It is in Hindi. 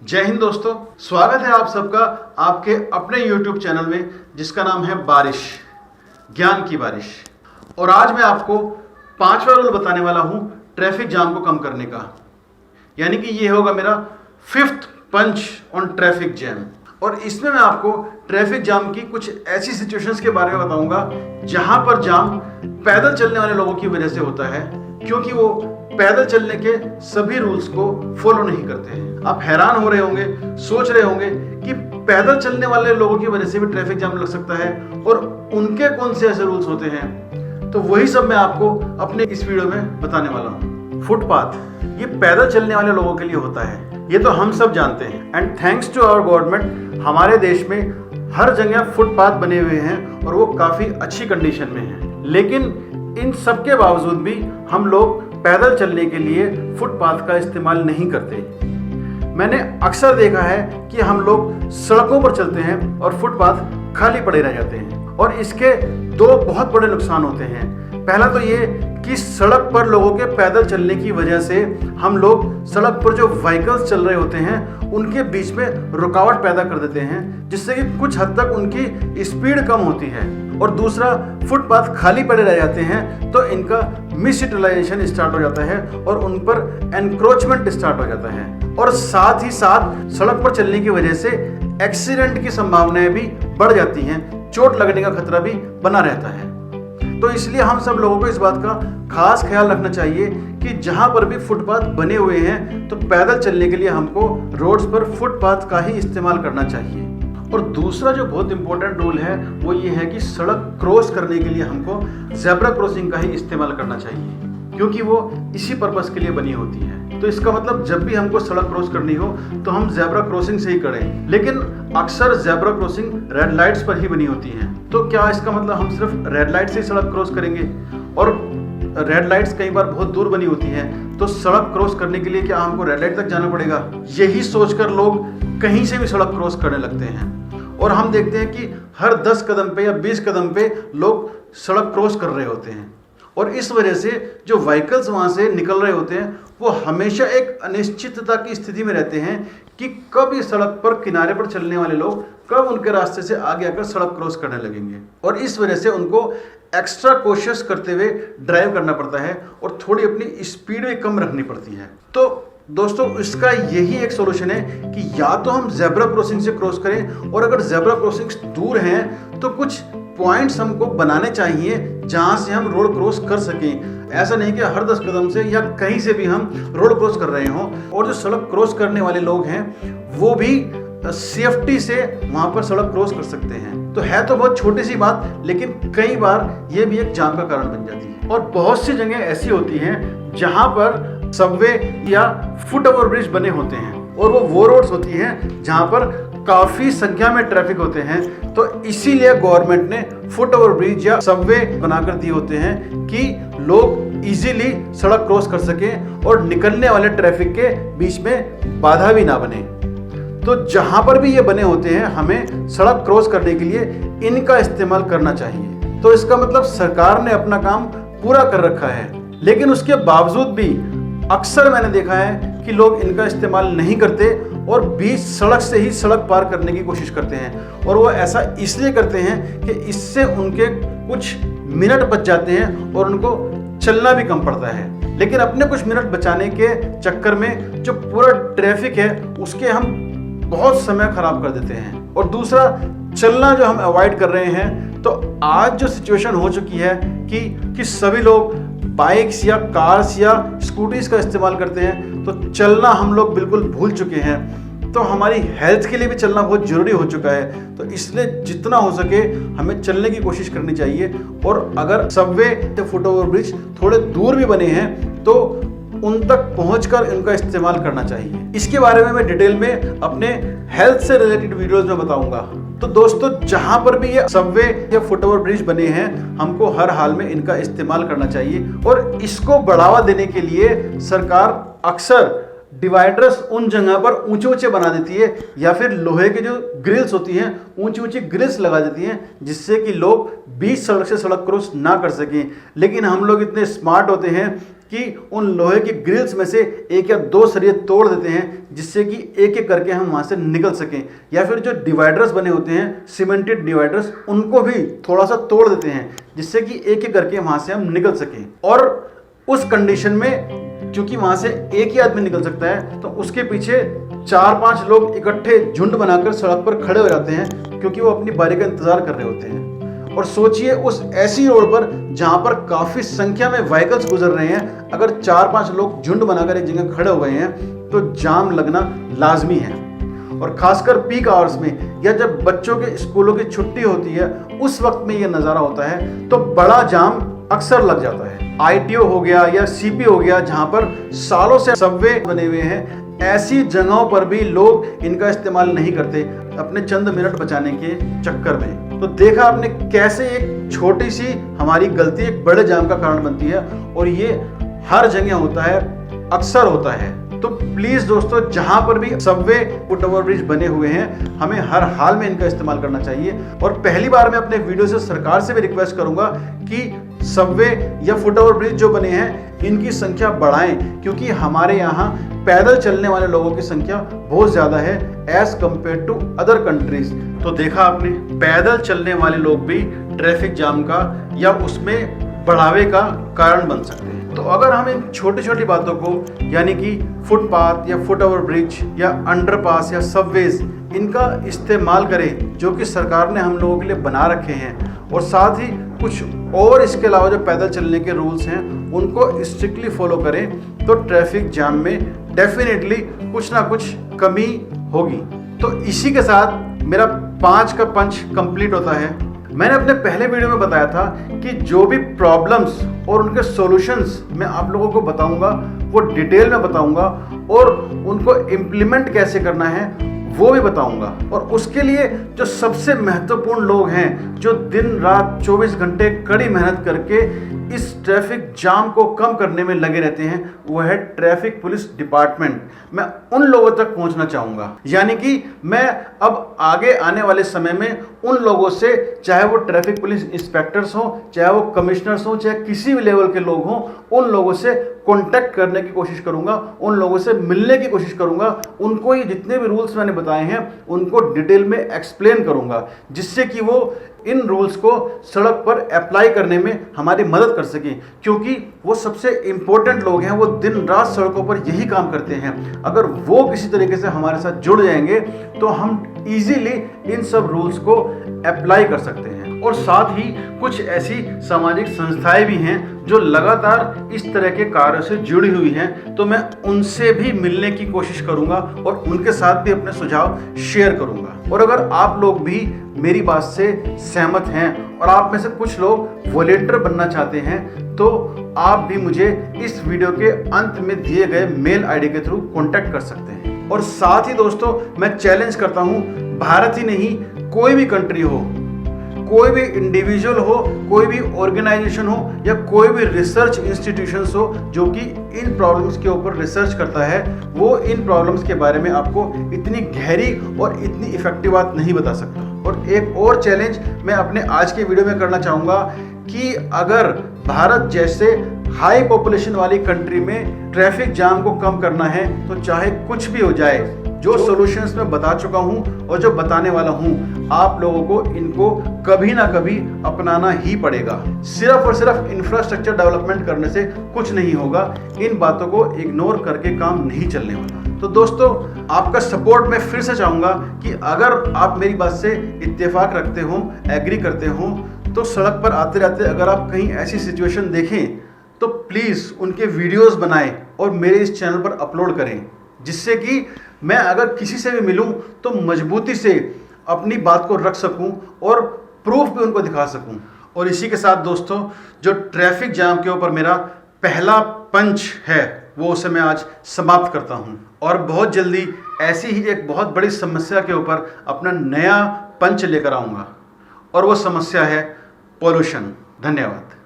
जय हिंद दोस्तों, स्वागत है आप सबका आपके अपने YouTube चैनल में जिसका नाम है बारिश, ज्ञान की बारिश। और आज मैं आपको 5वां रूल बताने वाला हूं ट्रैफिक जाम को कम करने का। यानी कि ये होगा मेरा 5th punch on traffic jam. और इसमें मैं आपको ट्रैफिक जाम की कुछ ऐसी सिचुएशंस के बारे में बताऊंगा जहां पर जाम पैदल चलने वाले लोगों की वजह से होता है, क्योंकि वो पैदल चलने के सभी रूल्स को फॉलो नहीं करते हैं। आप हैरान हो रहे होंगे, सोच रहे होंगे कि पैदल चलने वाले लोगों की वजह से भी ट्रैफिक जाम लग सकता है और उनके कौन से ऐसे रूल्स होते हैं। तो वही सब मैं आपको अपने इस वीडियो में बताने वाला हूँ। फुटपाथ ये पैदल चलने वाले लोगों के लिए होता है, ये तो हम सब जानते हैं। And thanks to our government हमारे देश में हर जगह फुटपाथ बने हुए हैं और वो काफी अच्छी कंडीशन में हैं। लेकिन इन सब के बावजूद भी हम लोग पैदल चलने के लिए फुटपाथ का इस्तेमाल नहीं करते। मैंने अक्सर देखा है कि हम लोग सड़कों पर चलते हैं और फुटपाथ खाली पड़े रह जाते हैं और इसके दो बहुत बड़े नुकसान होते हैं। पहला तो ये कि सड़क पर लोगों के पैदल चलने की वजह से हम लोग सड़क पर जो व्हीकल्स चल रहे होते हैं उनके बीच में रुकावट पैदा कर देते हैं, जिससे कि कुछ हद तक उनकी स्पीड कम होती है। और दूसरा, फुटपाथ खाली पड़े रह जाते हैं तो इनका मिस यूटिलाइजेशन स्टार्ट हो जाता है और उन पर एनक्रोचमेंट स्टार्ट हो जाता है। और साथ ही साथ सड़क पर चलने की वजह से एक्सीडेंट की संभावनाएं भी बढ़ जाती हैं, चोट लगने का खतरा भी बना रहता है। तो इसलिए हम सब लोगों को इस बात का खास ख्याल रखना चाहिए कि जहां पर भी फुटपाथ बने हुए हैं तो पैदल चलने के लिए हमको रोड्स पर फुटपाथ का ही इस्तेमाल करना चाहिए। और दूसरा जो बहुत इंपॉर्टेंट रूल है वो ये है कि सड़क क्रॉस करने के लिए हमको ज़ेब्रा क्रॉसिंग का ही इस्तेमाल करना चाहिए, क्योंकि वो इसी पर्पस के लिए बनी होती है। तो इसका मतलब जब भी हमको सड़क क्रॉस करनी हो तो हम ज़ेब्रा क्रॉसिंग से ही करें। लेकिन अक्सर ज़ेब्रा क्रॉसिंग रेड लाइट्स पर ही बनी होती है। तो क्या इसका मतलब हम सिर्फ रेड लाइट से ही सड़क क्रॉस करेंगे? और रेड लाइट्स कई बार बहुत दूर बनी होती हैं, तो सड़क क्रॉस करने के लिए क्या हमको रेड लाइट तक जाना पड़ेगा? यही सोचकर लोग कहीं से भी सड़क क्रॉस करने लगते हैं। और हम देखते हैं कि हर 10 कदम पे या 20 कदम पे लोग सड़क क्रॉस कर रहे होते हैं। और इस वजह से जो व्हीकल्स वहाँ से निकल रहे होते हैं वो हमेशा एक अनिश्चितता की स्थिति में रहते हैं कि कब इस सड़क पर किनारे पर चलने वाले लोग कब उनके रास्ते से आगे आकर सड़क क्रॉस करने लगेंगे। और इस वजह से उनको एक्स्ट्रा कोशिश करते हुए ड्राइव करना पड़ता है और थोड़ी अपनी स्पीड भी कम रखनी पड़ती है। तो दोस्तों, इसका यही एक सोल्यूशन है कि या तो हम ज़ेब्रा क्रॉसिंग से क्रॉस करें, और अगर ज़ेब्रा क्रॉसिंग्स दूर हैं तो कुछ पॉइंट्स हमको बनाने चाहिए जहां से हम रोड क्रॉस कर सकें। ऐसा नहीं कि हर 10 कदम से या कहीं से भी हम रोड क्रॉस कर रहे हों। और जो सड़क क्रॉस करने वाले लोग हैं वो भी सेफ्टी से वहां पर सड़क क्रॉस कर सकते हैं। तो है तो बहुत छोटी सी बात, लेकिन कई बार ये भी एक जाम का कारण बन जाती है। और बहुत सी जगह ऐसी होती हैं जहां पर सबवे या फुट ओवर ब्रिज बने होते हैं, और वो रोड्स होती हैं जहां पर काफी संख्या में ट्रैफिक होते हैं। तो इसीलिए गवर्नमेंट ने फुट ओवर ब्रिज या सबवे बनाकर दिए होते हैं कि लोग इजीली सड़क क्रॉस कर सकें और निकलने वाले ट्रैफिक के बीच में बाधा भी ना बने। तो जहां पर भी ये बने होते हैं हमें सड़क क्रॉस करने के लिए इनका इस्तेमाल करना चाहिए। तो इसका मतलब सरकार ने अपना काम पूरा कर रखा है, लेकिन उसके बावजूद भी अक्सर मैंने देखा है कि लोग इनका इस्तेमाल नहीं करते और बीच सड़क से ही सड़क पार करने की कोशिश करते हैं। और वो ऐसा इसलिए करते हैं कि इससे उनके कुछ मिनट बच जाते हैं और उनको चलना भी कम पड़ता है। लेकिन अपने कुछ मिनट बचाने के चक्कर में जो पूरा ट्रैफिक है उसके हम बहुत समय खराब कर देते हैं। और दूसरा, चलना जो हम अवॉइड कर रहे हैं, तो आज जो सिचुएशन हो चुकी है कि सभी लोग बाइक्स या कार्स या स्कूटीज का इस्तेमाल करते हैं, तो चलना हम लोग बिल्कुल भूल चुके हैं। तो हमारी हेल्थ के लिए भी चलना बहुत ज़रूरी हो चुका है। तो इसलिए जितना हो सके हमें चलने की कोशिश करनी चाहिए। और अगर सबवे या फुट ओवर ब्रिज थोड़े दूर भी बने हैं तो उन तक पहुंचकर इनका इस्तेमाल करना चाहिए। इसके बारे में मैं डिटेल में अपने हेल्थ से रिलेटेड वीडियोस में बताऊंगा। तो दोस्तों, जहां पर भी ये सबवे या फुट ओवर ब्रिज बने हैं हमको हर हाल में इनका इस्तेमाल करना चाहिए। और इसको बढ़ावा देने के लिए सरकार अक्सर डिवाइडर्स उन जगह पर ऊंचे ऊंचे बना देती है, या फिर लोहे के जो ग्रिल्स होती हैं ऊंची ऊंची ग्रिल्स लगा देती हैं, जिससे कि लोग बीच सड़क से सड़क क्रॉस ना कर सकें। लेकिन हम लोग इतने स्मार्ट होते हैं कि उन लोहे की ग्रिल्स में से एक या दो सरिये तोड़ देते हैं, जिससे कि एक एक करके हम वहाँ से निकल सकें। या फिर जो डिवाइडर्स बने होते हैं, सीमेंटेड डिवाइडर्स, उनको भी थोड़ा सा तोड़ देते हैं, जिससे कि एक एक करके वहाँ से हम निकल सकें। और उस कंडीशन में क्योंकि वहाँ से एक ही आदमी निकल सकता है, तो उसके पीछे 4-5 लोग इकट्ठे झुंड बनाकर सड़क पर खड़े हो जाते हैं, क्योंकि वो अपनी बारी का इंतजार कर रहे होते हैं। और सोचिए उस ऐसी रोड पर जहां पर काफी संख्या में व्हीकल्स गुजर रहे हैं, अगर 4-5 लोग झुंड बनाकर एक जगह खड़े हो गए हैं तो जाम लगना लाजमी है। और खासकर पीक आवर्स में या जब बच्चों के स्कूलों की छुट्टी होती है, उस वक्त में यह नज़ारा होता है तो बड़ा जाम अक्सर लग जाता है। ITO हो गया या CP हो गया, जहां पर सालों से सबवे बने हुए हैं, ऐसी जगहों पर भी लोग इनका इस्तेमाल नहीं करते अपने चंद मिनट बचाने के चक्कर में। तो देखा आपने कैसे एक छोटी सी हमारी गलती एक बड़े जाम का कारण बनती है, और ये हर जगह होता है, अक्सर होता है। तो प्लीज दोस्तों, जहां पर भी सबवे फुट ओवर ब्रिज बने हुए हैं, हमें हर हाल में इनका इस्तेमाल करना चाहिए। और पहली बार मैं अपने वीडियो से सरकार से भी रिक्वेस्ट करूंगा कि सबवे या फुट ओवर ब्रिज जो बने हैं, इनकी संख्या बढ़ाएं, क्योंकि हमारे यहाँ पैदल चलने वाले लोगों की संख्या बहुत ज्यादा है as compare to other countries. तो देखा आपने, पैदल चलने वाले लोग भी ट्रैफिक जाम का या उसमें बढ़ावे का कारण बन सकते हैं। तो अगर हम इन छोटी छोटी बातों को, यानी कि फुटपाथ या फुट ओवर ब्रिज या अंडरपास या सबवेज, इनका इस्तेमाल करें जो कि सरकार ने हम लोगों के लिए बना रखे हैं, और साथ ही कुछ और इसके अलावा जो पैदल चलने के रूल्स हैं उनको स्ट्रिक्टली फॉलो करें, तो ट्रैफिक जाम में डेफिनेटली कुछ ना कुछ कमी होगी। तो इसी के साथ मेरा 5 का पंच कंप्लीट होता है। मैंने अपने पहले वीडियो में बताया था कि जो भी प्रॉब्लम्स और उनके सॉल्यूशंस मैं आप लोगों को बताऊंगा, वो डिटेल में बताऊंगा, और उनको इम्प्लीमेंट कैसे करना है वो भी बताऊंगा। और उसके लिए जो सबसे महत्वपूर्ण लोग हैं, जो दिन रात 24 घंटे कड़ी मेहनत करके इस ट्रैफिक जाम को कम करने में लगे रहते हैं, वो है ट्रैफिक पुलिस डिपार्टमेंट। मैं उन लोगों तक पहुंचना चाहूंगा, यानी कि मैं अब आगे आने वाले समय में उन लोगों से, चाहे वो ट्रैफिक पुलिस इंस्पेक्टर्स हो, चाहे वो कमिश्नर्स हो, चाहे किसी भी लेवल के लोग हों, उन लोगों से कांटेक्ट करने की कोशिश करूंगा, उन लोगों से मिलने की कोशिश करूंगा, उनको ये जितने भी रूल्स मैंने बताए हैं उनको डिटेल में एक्सप्लेन करूंगा, जिससे कि वो इन रूल्स को सड़क पर अप्लाई करने में हमारी मदद कर सकें। क्योंकि वो सबसे इंपॉर्टेंट लोग हैं, वो दिन रात सड़कों पर यही काम करते हैं। अगर वो किसी तरीके से हमारे साथ जुड़ जाएंगे तो हम इजीली इन सब रूल्स को अप्लाई कर सकते हैं। और साथ ही कुछ ऐसी सामाजिक संस्थाएं भी हैं जो लगातार इस तरह के कार्यों से जुड़ी हुई हैं, तो मैं उनसे भी मिलने की कोशिश करूंगा और उनके साथ भी अपने सुझाव शेयर करूंगा। और अगर आप लोग भी मेरी बात से सहमत हैं और आप में से कुछ लोग वॉलंटियर बनना चाहते हैं, तो आप भी मुझे इस वीडियो के अंत में दिए गए मेल आईडी के थ्रू कांटेक्ट कर सकते हैं। और साथ ही दोस्तों, मैं चैलेंज करता हूं, भारत ही नहीं, कोई भी कंट्री हो, कोई भी इंडिविजुअल हो, कोई भी ऑर्गेनाइजेशन हो, या कोई भी रिसर्च इंस्टीट्यूशंस हो जो कि इन प्रॉब्लम्स के ऊपर रिसर्च करता है, वो इन प्रॉब्लम्स के बारे में आपको इतनी गहरी और इतनी इफेक्टिव बात नहीं बता सकता। और एक और चैलेंज मैं अपने आज के वीडियो में करना चाहूँगा कि अगर भारत जैसे हाई पॉपुलेशन वाली कंट्री में ट्रैफिक जाम को कम करना है, तो चाहे कुछ भी हो जाए, जो सॉल्यूशंस मैं बता चुका हूं और जो बताने वाला हूं, आप लोगों को इनको कभी ना कभी अपनाना ही पड़ेगा। सिर्फ और सिर्फ इंफ्रास्ट्रक्चर डेवलपमेंट करने से कुछ नहीं होगा, इन बातों को इग्नोर करके काम नहीं चलने वाला। तो दोस्तों, आपका सपोर्ट मैं फिर से चाहूंगा कि अगर आप मेरी बात से इत्तेफाक रखते हो, एग्री करते हो, तो सड़क पर आते रहते अगर आप कहीं ऐसी सिचुएशन देखें तो प्लीज़ उनके वीडियोस बनाएं और मेरे इस चैनल पर अपलोड करें, जिससे कि मैं अगर किसी से भी मिलूं तो मजबूती से अपनी बात को रख सकूं और प्रूफ भी उनको दिखा सकूं। और इसी के साथ दोस्तों, जो ट्रैफिक जाम के ऊपर मेरा पहला पंच है, वो उसे मैं आज समाप्त करता हूं, और बहुत जल्दी ऐसी ही एक बहुत बड़ी समस्या के ऊपर अपना नया पंच लेकर आऊँगा, और वो समस्या है पॉल्यूशन। धन्यवाद।